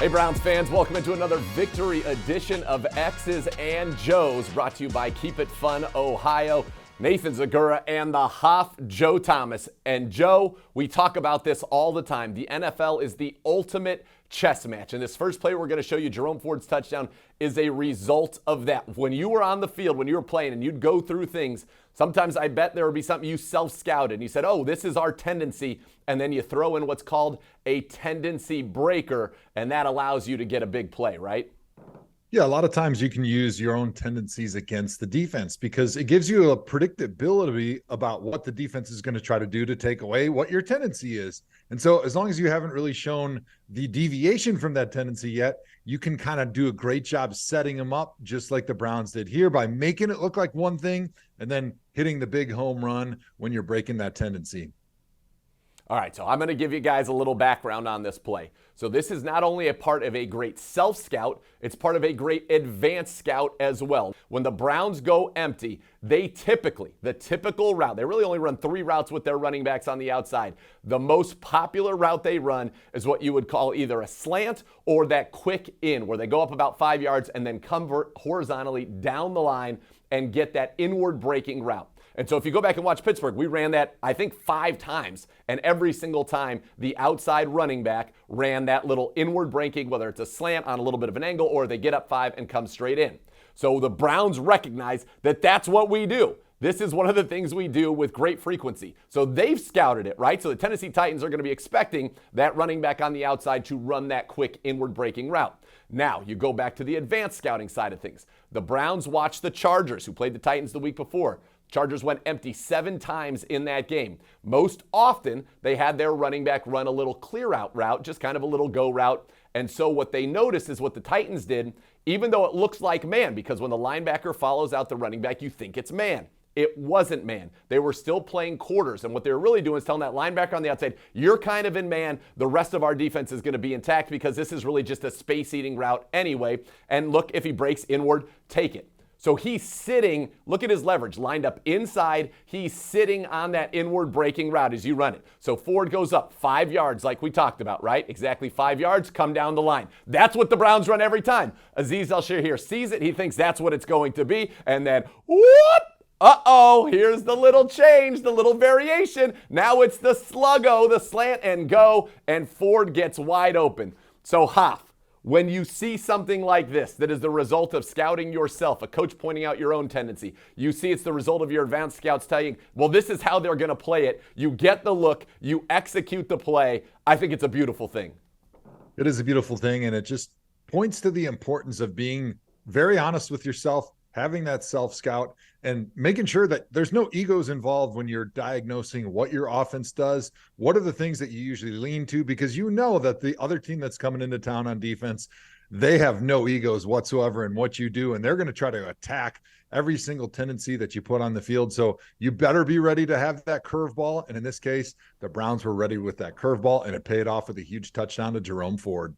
Hey Browns fans, welcome into another victory edition of X's and Joe's, brought to you by Keep It Fun Ohio. Nathan Zegura and the Hoff Joe Thomas. And Joe, we talk about this all the time. The NFL is the ultimate chess match. And this first play we're going to show you, Jerome Ford's touchdown, is a result of that. When you were on the field, when you were playing and you'd go through things, sometimes I bet there would be something you self-scouted. And you said, oh, this is our tendency. And then you throw in what's called a tendency breaker, and that allows you to get a big play, right? Yeah, a lot of times you can use your own tendencies against the defense because it gives you a predictability about what the defense is going to try to do to take away what your tendency is. And so as long as you haven't really shown the deviation from that tendency yet, you can kind of do a great job setting them up just like the Browns did here by making it look like one thing and then hitting the big home run when you're breaking that tendency. All right, so I'm going to give you guys a little background on this play. So this is not only a part of a great self-scout, it's part of a great advanced scout as well. When the Browns go empty, the typical route, they really only run 3 routes with their running backs on the outside. The most popular route they run is what you would call either a slant or that quick in, where they go up about 5 yards and then come horizontally down the line and get that inward breaking route. And so if you go back and watch Pittsburgh, we ran that, I think, 5 times. And every single time, the outside running back ran that little inward breaking, whether it's a slant on a little bit of an angle or they get up 5 and come straight in. So the Browns recognize that that's what we do. This is one of the things we do with great frequency. So they've scouted it, right? So the Tennessee Titans are going to be expecting that running back on the outside to run that quick inward breaking route. Now, you go back to the advanced scouting side of things. The Browns watched the Chargers, who played the Titans the week before. Chargers went empty 7 times in that game. Most often, they had their running back run a little clear out route, just kind of a little go route. And so what they noticed is what the Titans did, even though it looks like man, because when the linebacker follows out the running back, you think it's man. It wasn't man. They were still playing quarters. And what they were really doing is telling that linebacker on the outside, you're kind of in man. The rest of our defense is going to be intact because this is really just a space-eating route anyway. And look, if he breaks inward, take it. So he's sitting, look at his leverage, lined up inside. He's sitting on that inward breaking route as you run it. So Ford goes up 5 yards like we talked about, right? Exactly 5 yards, come down the line. That's what the Browns run every time. Azeez Al-Shaair sees it. He thinks that's what it's going to be. And then, whoop! Uh-oh, here's the little change, the little variation. Now it's the sluggo, the slant and go, and Ford gets wide open. So Hoff, when you see something like this that is the result of scouting yourself, a coach pointing out your own tendency, you see it's the result of your advanced scouts telling you, well, this is how they're going to play it. You get the look, you execute the play. I think it's a beautiful thing. It is a beautiful thing, and it just points to the importance of being very honest with yourself, having that self-scout, and making sure that there's no egos involved when you're diagnosing what your offense does. What are the things that you usually lean to? Because you know that the other team that's coming into town on defense, they have no egos whatsoever in what you do, and they're going to try to attack every single tendency that you put on the field. So you better be ready to have that curveball. And in this case, the Browns were ready with that curveball, and it paid off with a huge touchdown to Jerome Ford.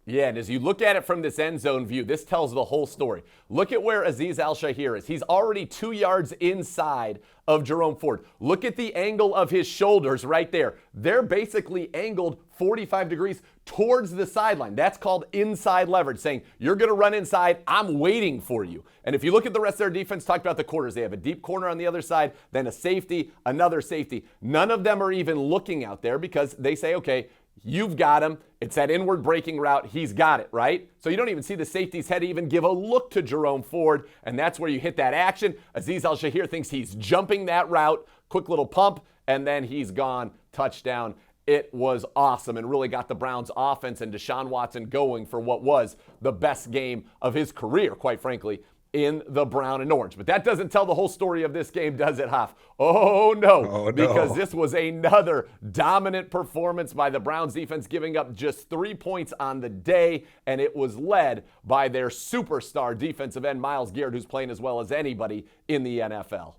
Yeah, and as you look at it from this end zone view, this tells the whole story. Look at where Azeez Al-Shaair is. He's already 2 yards inside of Jerome Ford. Look at the angle of his shoulders right there. They're basically angled 45 degrees towards the sideline. That's called inside leverage, saying you're going to run inside, I'm waiting for you. And if you look at the rest of their defense, talked about the corners. They have a deep corner on the other side, then a safety, another safety. None of them are even looking out there because they say, okay, you've got him. It's that inward breaking route. He's got it, right? So you don't even see the safety's head even give a look to Jerome Ford, and that's where you hit that action. Azeez Al-Shaair thinks he's jumping that route. Quick little pump, and then he's gone. Touchdown. It was awesome and really got the Browns offense and Deshaun Watson going for what was the best game of his career, quite frankly, in the brown and orange. But that doesn't tell the whole story of this game, does it, Hoff? Oh, no. Because this was another dominant performance by the Browns defense, giving up just 3 points on the day, and it was led by their superstar defensive end, Myles Garrett, who's playing as well as anybody in the NFL.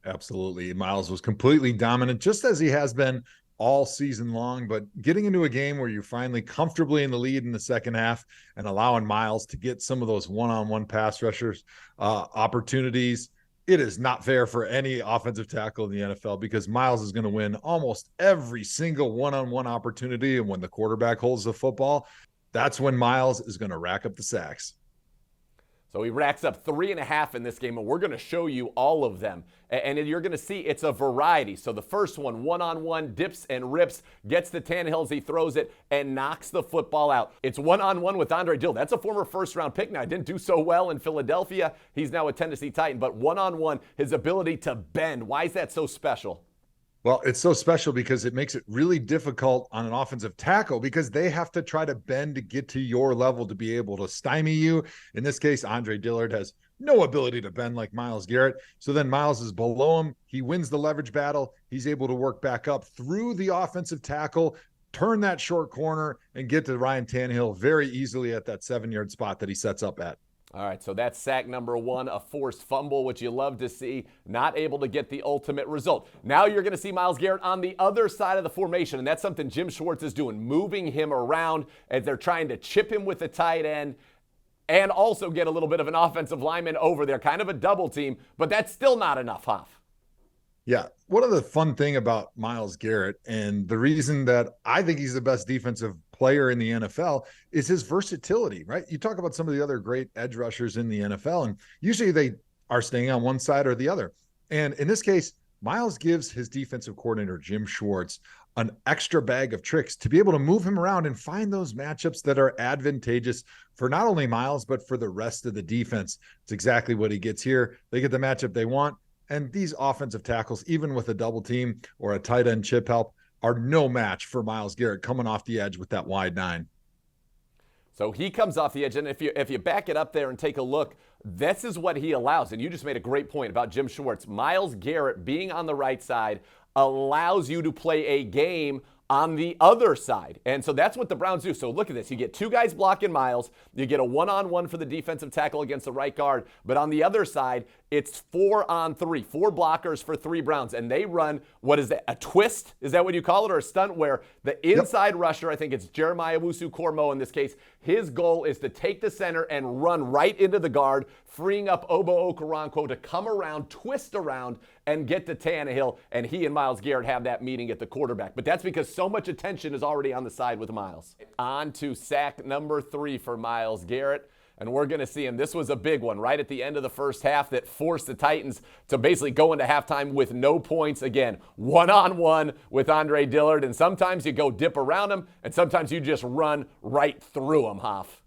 Absolutely. Myles was completely dominant, just as he has been all season long, but getting into a game where you're finally comfortably in the lead in the second half and allowing Myles to get some of those one-on-one pass rushers opportunities, it is not fair for any offensive tackle in the NFL because Myles is going to win almost every single one-on-one opportunity. And when the quarterback holds the football, that's when Myles is going to rack up the sacks. So he racks up 3.5 in this game, and we're going to show you all of them. And you're going to see it's a variety. So the first one-on-one, dips and rips, gets to Tannehill as he throws it, and knocks the football out. It's one-on-one with Andre Dillard. That's a former first-round pick now. Didn't do so well in Philadelphia. He's now a Tennessee Titan. But one-on-one, his ability to bend. Why is that so special? Well, it's so special because it makes it really difficult on an offensive tackle because they have to try to bend to get to your level to be able to stymie you. In this case, Andre Dillard has no ability to bend like Myles Garrett. So then Myles is below him. He wins the leverage battle. He's able to work back up through the offensive tackle, turn that short corner, and get to Ryan Tannehill very easily at that 7-yard spot that he sets up at. All right, so that's sack number 1, a forced fumble, which you love to see, not able to get the ultimate result. Now you're going to see Myles Garrett on the other side of the formation, and that's something Jim Schwartz is doing, moving him around as they're trying to chip him with the tight end and also get a little bit of an offensive lineman over there, kind of a double team, but that's still not enough, Hoff. Yeah. One of the fun thing about Myles Garrett and the reason that I think he's the best defensive player in the NFL is his versatility, right? You talk about some of the other great edge rushers in the NFL, and usually they are staying on one side or the other. And in this case, Myles gives his defensive coordinator, Jim Schwartz, an extra bag of tricks to be able to move him around and find those matchups that are advantageous for not only Myles, but for the rest of the defense. It's exactly what he gets here. They get the matchup they want. And these offensive tackles, even with a double team or a tight end chip help, are no match for Myles Garrett coming off the edge with that wide 9. So he comes off the edge, and if you back it up there and take a look, this is what he allows. And you just made a great point about Jim Schwartz. Myles Garrett being on the right side allows you to play a game on the other side. And so that's what the Browns do. So look at this. You get 2 guys blocking Myles. You get a one-on-one for the defensive tackle against the right guard. But on the other side, it's 4-on-3, 4 blockers for 3 Browns. And they run, what is that, a twist? Is that what you call it? Or a stunt where the inside rusher, I think it's Jeremiah Owusu-Koramoah in this case, his goal is to take the center and run right into the guard, freeing up Obo Okoronkwo to come around, twist around, and get to Tannehill. And he and Myles Garrett have that meeting at the quarterback. But that's because so much attention is already on the side with Myles. On to sack number 3 for Myles Garrett. And we're going to see him. This was a big one right at the end of the first half that forced the Titans to basically go into halftime with no points. Again, one-on-one with Andre Dillard. And sometimes you go dip around him, and sometimes you just run right through him, Hoff.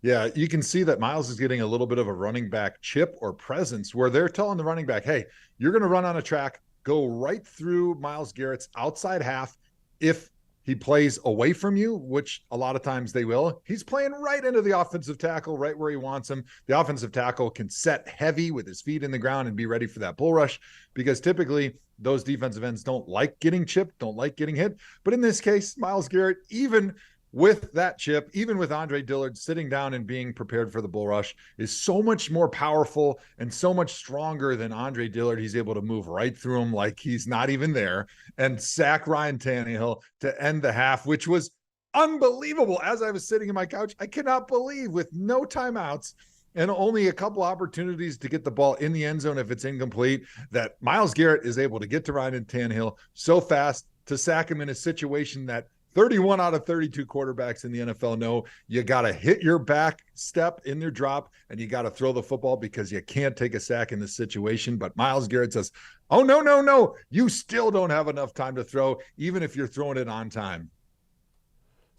Yeah, you can see that Myles is getting a little bit of a running back chip or presence where they're telling the running back, hey, you're going to run on a track, go right through Myles Garrett's outside half. If he plays away from you, which a lot of times they will, he's playing right into the offensive tackle, right where he wants him. The offensive tackle can set heavy with his feet in the ground and be ready for that bull rush because typically those defensive ends don't like getting chipped, don't like getting hit. But in this case, Myles Garrett, even with that chip, even with Andre Dillard sitting down and being prepared for the bull rush, is so much more powerful and so much stronger than Andre Dillard. He's able to move right through him like he's not even there and sack Ryan Tannehill to end the half, which was unbelievable. As I was sitting in my couch, I cannot believe with no timeouts and only a couple opportunities to get the ball in the end zone if it's incomplete, that Myles Garrett is able to get to Ryan Tannehill so fast to sack him in a situation that 31 out of 32 quarterbacks in the NFL know you got to hit your back step in their drop and you got to throw the football because you can't take a sack in this situation. But Myles Garrett says, oh, no. You still don't have enough time to throw, even if you're throwing it on time.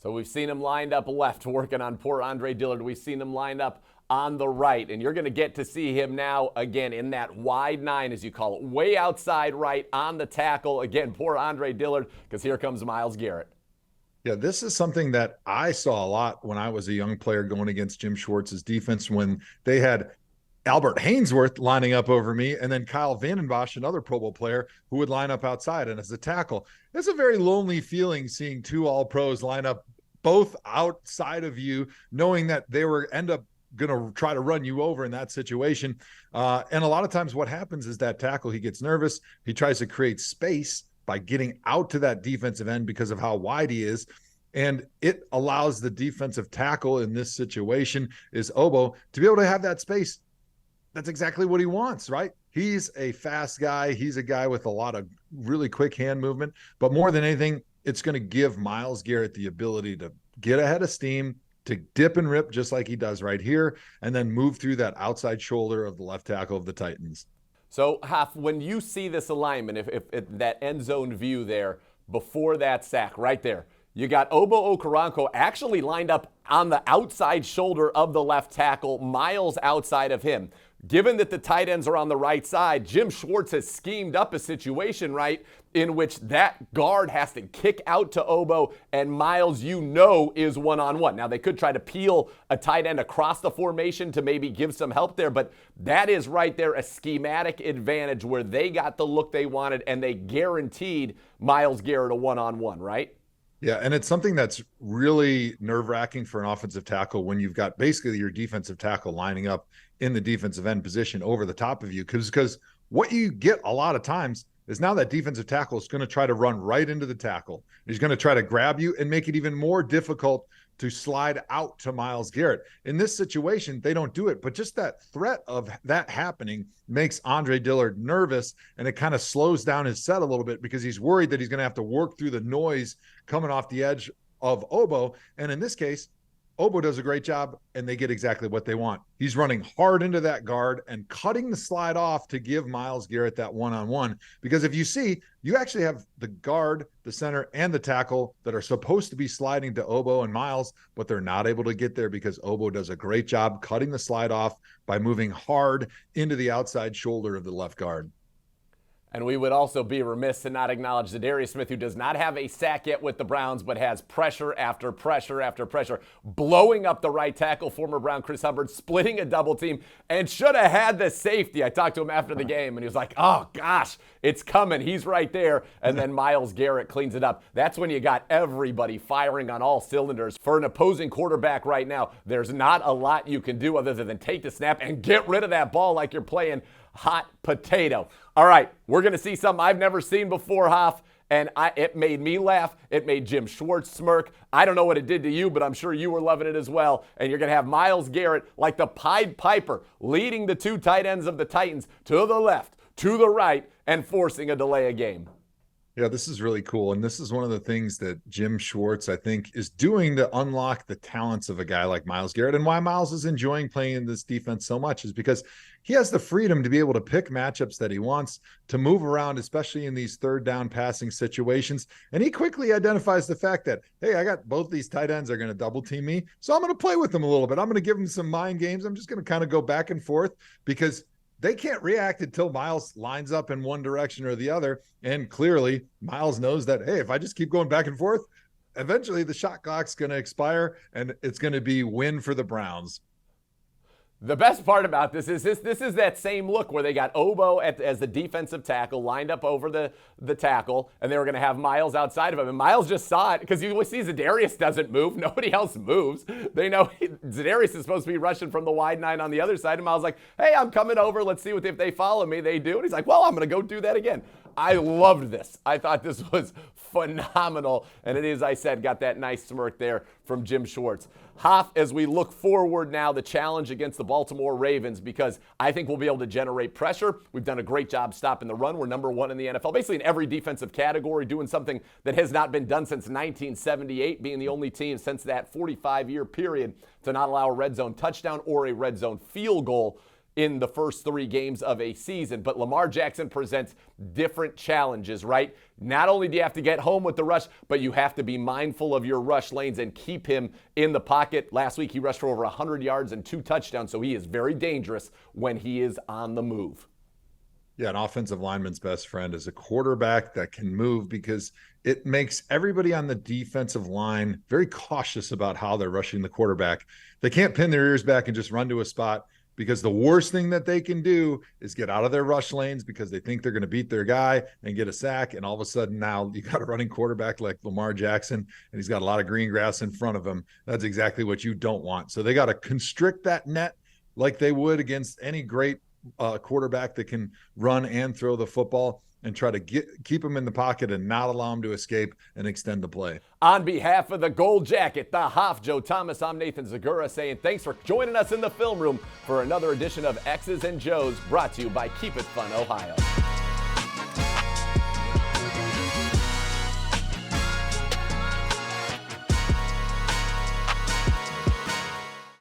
So we've seen him lined up left working on poor Andre Dillard. We've seen him lined up on the right. And you're going to get to see him now again in that wide 9, as you call it, way outside right on the tackle. Again, poor Andre Dillard, because here comes Myles Garrett. Yeah, this is something that I saw a lot when I was a young player going against Jim Schwartz's defense when they had Albert Haynesworth lining up over me and then Kyle Vandenbosch, another Pro Bowl player, who would line up outside. And as a tackle, it's a very lonely feeling seeing 2 All-Pros line up both outside of you, knowing that they were end up going to try to run you over in that situation. And a lot of times what happens is that tackle, he gets nervous. He tries to create space by getting out to that defensive end because of how wide he is. And it allows the defensive tackle in this situation is Obo to be able to have that space. That's exactly what he wants, right? He's a fast guy. He's a guy with a lot of really quick hand movement. But more than anything, it's going to give Myles Garrett the ability to get ahead of steam, to dip and rip just like he does right here, and then move through that outside shoulder of the left tackle of the Titans. So, Hoff, when you see this alignment, if that end zone view there before that sack right there, you got Obo Okoronkwo actually lined up on the outside shoulder of the left tackle, Myles outside of him. Given that the tight ends are on the right side, Jim Schwartz has schemed up a situation, right, in which that guard has to kick out to Obo, and Myles, is one-on-one. Now, they could try to peel a tight end across the formation to maybe give some help there, but that is right there a schematic advantage where they got the look they wanted, and they guaranteed Myles Garrett a one-on-one, right? Yeah, and it's something that's really nerve-wracking for an offensive tackle when you've got basically your defensive tackle lining up in the defensive end position over the top of you. Because what you get a lot of times is now that defensive tackle is going to try to run right into the tackle. He's going to try to grab you and make it even more difficult to slide out to Myles Garrett. In this situation, they don't do it, but just that threat of that happening makes Andre Dillard nervous, and it kind of slows down his set a little bit because he's worried that he's going to have to work through the noise coming off the edge of Obo. And in this case, Obo does a great job, and they get exactly what they want. He's running hard into that guard and cutting the slide off to give Myles Garrett that one-on-one. Because if you see, you actually have the guard, the center, and the tackle that are supposed to be sliding to Obo and Myles, but they're not able to get there because Obo does a great job cutting the slide off by moving hard into the outside shoulder of the left guard. And we would also be remiss to not acknowledge Zadarius Smith, who does not have a sack yet with the Browns, but has pressure after pressure after pressure, blowing up the right tackle, former Brown Chris Hubbard, splitting a double team, and should have had the safety. I talked to him after the game, and he was like, oh, gosh, it's coming. He's right there. And then Myles Garrett cleans it up. That's when you got everybody firing on all cylinders. For an opposing quarterback right now, there's not a lot you can do other than take the snap and get rid of that ball like you're playing hot potato. All right, we're going to see something I've never seen before, Hoff, and it made me laugh. It made Jim Schwartz smirk. I don't know what it did to you, but I'm sure you were loving it as well. And you're going to have Myles Garrett, like the Pied Piper, leading the two tight ends of the Titans to the left, to the right, and forcing a delay of game. Yeah, this is really cool. And this is one of the things that Jim Schwartz, I think, is doing to unlock the talents of a guy like Myles Garrett. And why Myles is enjoying playing in this defense so much is because he has the freedom to be able to pick matchups that he wants, to move around, especially in these third down passing situations. And he quickly identifies the fact that, hey, I got both these tight ends are going to double team me. So I'm going to play with them a little bit. I'm going to give them some mind games. I'm just going to kind of go back and forth because they can't react until Myles lines up in one direction or the other. And clearly, Myles knows that, hey, if I just keep going back and forth, eventually the shot clock's going to expire and it's going to be win for the Browns. The best part about this is that same look where they got Obo as the defensive tackle lined up over the tackle, and they were going to have Myles outside of him. And Myles just saw it because you see Zadarius doesn't move. Nobody else moves. They know Zadarius is supposed to be rushing from the wide nine on the other side. And Myles like, hey, I'm coming over. Let's see if they follow me. They do. And he's like, well, I'm going to go do that again. I loved this. I thought this was phenomenal. And it is, I said, got that nice smirk there from Jim Schwartz. Hoff, as we look forward now, the challenge against the Baltimore Ravens, because I think we'll be able to generate pressure. We've done a great job stopping the run. We're number one in the NFL, basically in every defensive category, doing something that has not been done since 1978, being the only team since that 45-year period to not allow a red zone touchdown or a red zone field goal in the first 3 games of a season. But Lamar Jackson presents different challenges, right? Not only do you have to get home with the rush, but you have to be mindful of your rush lanes and keep him in the pocket. Last week, he rushed for over 100 yards and 2 touchdowns, so he is very dangerous when he is on the move. Yeah, an offensive lineman's best friend is a quarterback that can move because it makes everybody on the defensive line very cautious about how they're rushing the quarterback. They can't pin their ears back and just run to a spot, because the worst thing that they can do is get out of their rush lanes because they think they're going to beat their guy and get a sack. And all of a sudden now you got a running quarterback like Lamar Jackson, and he's got a lot of green grass in front of him. That's exactly what you don't want. So they got to constrict that net like they would against any great quarterback that can run and throw the football, and try to keep him in the pocket and not allow him to escape and extend the play. On behalf of the Gold Jacket, the Hoff, Joe Thomas, I'm Nathan Zegura saying thanks for joining us in the film room for another edition of X's and Joe's, brought to you by Keep It Fun, Ohio.